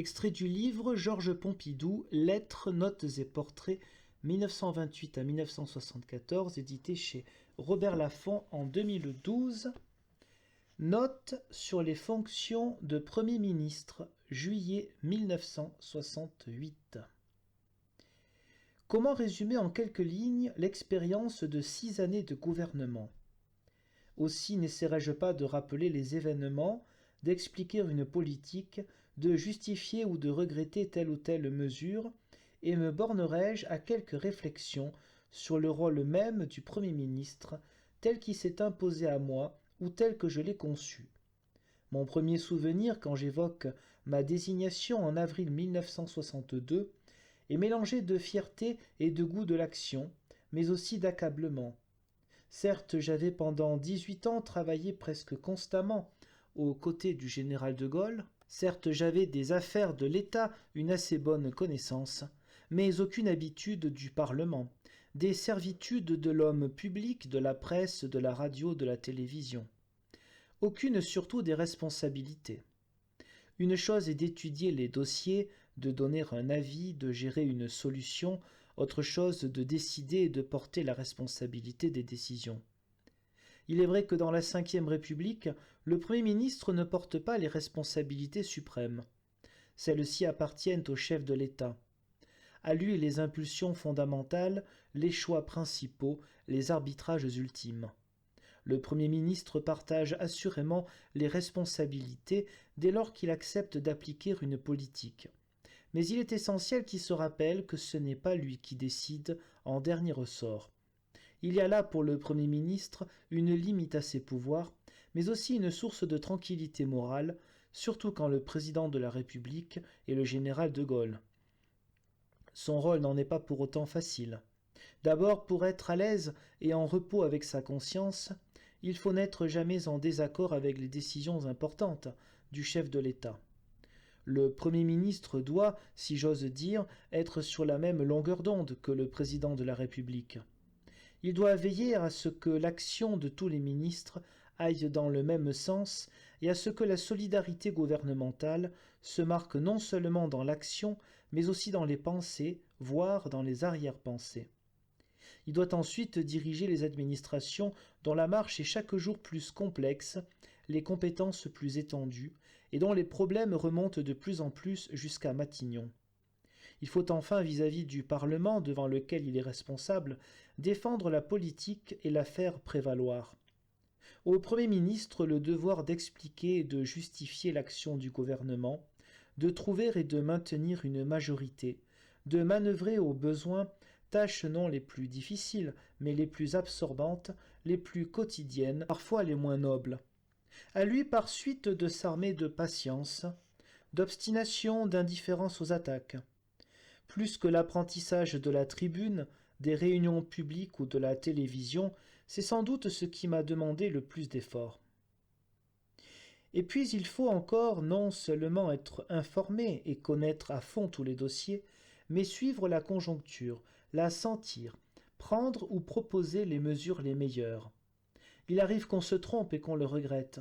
Extrait du livre Georges Pompidou, Lettres, notes et portraits, 1928 à 1974, édité chez Robert Laffont en 2012. Notes sur les fonctions de Premier ministre, juillet 1968. Comment résumer en quelques lignes l'expérience de 6 années de gouvernement? Aussi n'essaierai-je pas de rappeler les événements, d'expliquer une politique, de justifier ou de regretter telle ou telle mesure, et me bornerai-je à quelques réflexions sur le rôle même du Premier ministre, tel qui s'est imposé à moi ou tel que je l'ai conçu. Mon premier souvenir quand j'évoque ma désignation en avril 1962 est mélangé de fierté et de goût de l'action, mais aussi d'accablement. Certes, j'avais pendant 18 ans travaillé presque constamment aux côtés du général de Gaulle, certes j'avais des affaires de l'État une assez bonne connaissance, mais aucune habitude du Parlement, des servitudes de l'homme public, de la presse, de la radio, de la télévision. Aucune surtout des responsabilités. Une chose est d'étudier les dossiers, de donner un avis, de gérer une solution, autre chose de décider et de porter la responsabilité des décisions. Il est vrai que dans la Ve République, le Premier ministre ne porte pas les responsabilités suprêmes. Celles-ci appartiennent au chef de l'État. À lui les impulsions fondamentales, les choix principaux, les arbitrages ultimes. Le Premier ministre partage assurément les responsabilités dès lors qu'il accepte d'appliquer une politique. Mais il est essentiel qu'il se rappelle que ce n'est pas lui qui décide en dernier ressort. Il y a là pour le Premier ministre une limite à ses pouvoirs, mais aussi une source de tranquillité morale, surtout quand le président de la République est le général de Gaulle. Son rôle n'en est pas pour autant facile. D'abord, pour être à l'aise et en repos avec sa conscience, il faut n'être jamais en désaccord avec les décisions importantes du chef de l'État. Le Premier ministre doit, si j'ose dire, être sur la même longueur d'onde que le président de la République. Il doit veiller à ce que l'action de tous les ministres aille dans le même sens et à ce que la solidarité gouvernementale se marque non seulement dans l'action, mais aussi dans les pensées, voire dans les arrière-pensées. Il doit ensuite diriger les administrations dont la marche est chaque jour plus complexe, les compétences plus étendues, et dont les problèmes remontent de plus en plus jusqu'à Matignon. Il faut enfin, vis-à-vis du Parlement devant lequel il est responsable, défendre la politique et la faire prévaloir. Au Premier ministre le devoir d'expliquer et de justifier l'action du gouvernement, de trouver et de maintenir une majorité, de manœuvrer au besoin tâches non les plus difficiles, mais les plus absorbantes, les plus quotidiennes, parfois les moins nobles. À lui par suite de s'armer de patience, d'obstination, d'indifférence aux attaques. Plus que l'apprentissage de la tribune, des réunions publiques ou de la télévision, c'est sans doute ce qui m'a demandé le plus d'efforts. Et puis il faut encore non seulement être informé et connaître à fond tous les dossiers, mais suivre la conjoncture, la sentir, prendre ou proposer les mesures les meilleures. Il arrive qu'on se trompe et qu'on le regrette.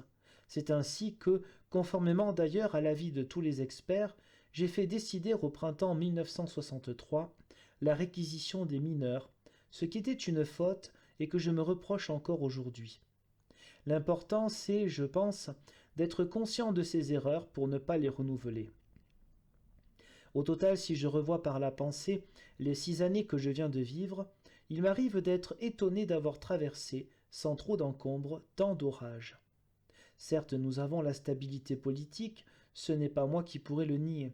C'est ainsi que, conformément d'ailleurs à l'avis de tous les experts, j'ai fait décider au printemps 1963 la réquisition des mineurs, ce qui était une faute et que je me reproche encore aujourd'hui. L'important c'est, je pense, d'être conscient de ces erreurs pour ne pas les renouveler. Au total, si je revois par la pensée les 6 années que je viens de vivre, il m'arrive d'être étonné d'avoir traversé, sans trop d'encombre, tant d'orages. Certes, nous avons la stabilité politique, ce n'est pas moi qui pourrais le nier.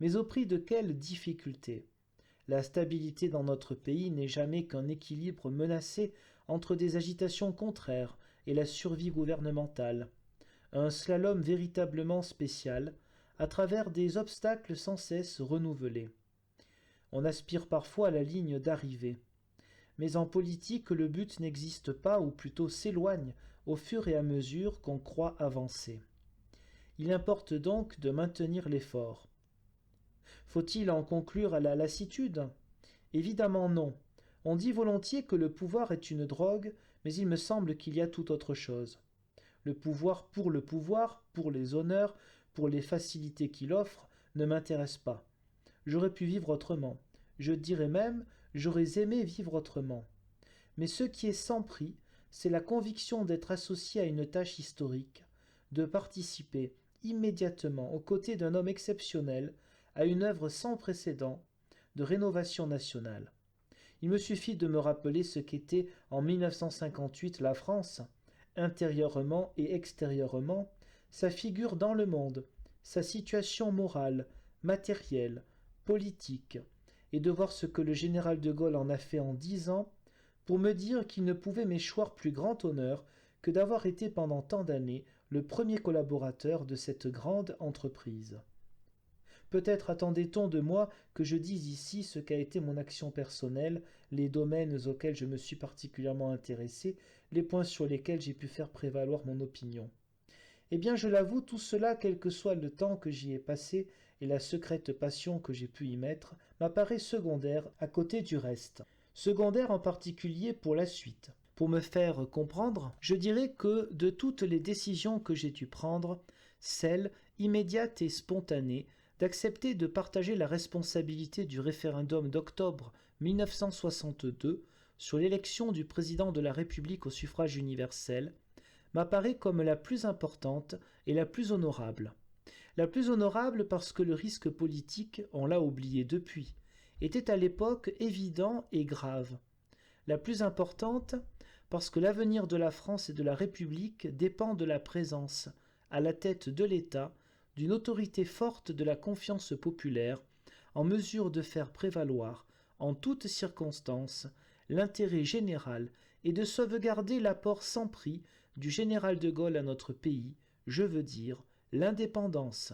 Mais au prix de quelles difficultés? La stabilité dans notre pays n'est jamais qu'un équilibre menacé entre des agitations contraires et la survie gouvernementale. Un slalom véritablement spécial, à travers des obstacles sans cesse renouvelés. On aspire parfois à la ligne d'arrivée. Mais en politique, le but n'existe pas, ou plutôt s'éloigne, au fur et à mesure qu'on croit avancer. Il importe donc de maintenir l'effort. Faut-il en conclure à la lassitude? Évidemment non. On dit volontiers que le pouvoir est une drogue, mais il me semble qu'il y a tout autre chose. Le pouvoir, pour les honneurs, pour les facilités qu'il offre, ne m'intéresse pas. J'aurais pu vivre autrement. Je dirais même, j'aurais aimé vivre autrement. Mais ce qui est sans prix, c'est la conviction d'être associé à une tâche historique, de participer immédiatement aux côtés d'un homme exceptionnel à une œuvre sans précédent de rénovation nationale. Il me suffit de me rappeler ce qu'était en 1958 la France, intérieurement et extérieurement, sa figure dans le monde, sa situation morale, matérielle, politique, et de voir ce que le général de Gaulle en a fait en 10 ans, pour me dire qu'il ne pouvait m'échoir plus grand honneur que d'avoir été pendant tant d'années le premier collaborateur de cette grande entreprise. Peut-être attendait-on de moi que je dise ici ce qu'a été mon action personnelle, les domaines auxquels je me suis particulièrement intéressé, les points sur lesquels j'ai pu faire prévaloir mon opinion. Eh bien, je l'avoue, tout cela, quel que soit le temps que j'y ai passé et la secrète passion que j'ai pu y mettre, m'apparaît secondaire à côté du reste. Secondaire en particulier pour la suite. Pour me faire comprendre, je dirais que de toutes les décisions que j'ai dû prendre, celle, immédiate et spontanée, d'accepter de partager la responsabilité du référendum d'octobre 1962 sur l'élection du président de la République au suffrage universel, m'apparaît comme la plus importante et la plus honorable. La plus honorable parce que le risque politique, on l'a oublié depuis, était à l'époque évident et grave. La plus importante parce que l'avenir de la France et de la République dépend de la présence, à la tête de l'État, d'une autorité forte de la confiance populaire, en mesure de faire prévaloir, en toutes circonstances, l'intérêt général et de sauvegarder l'apport sans prix du général de Gaulle à notre pays, je veux dire l'indépendance.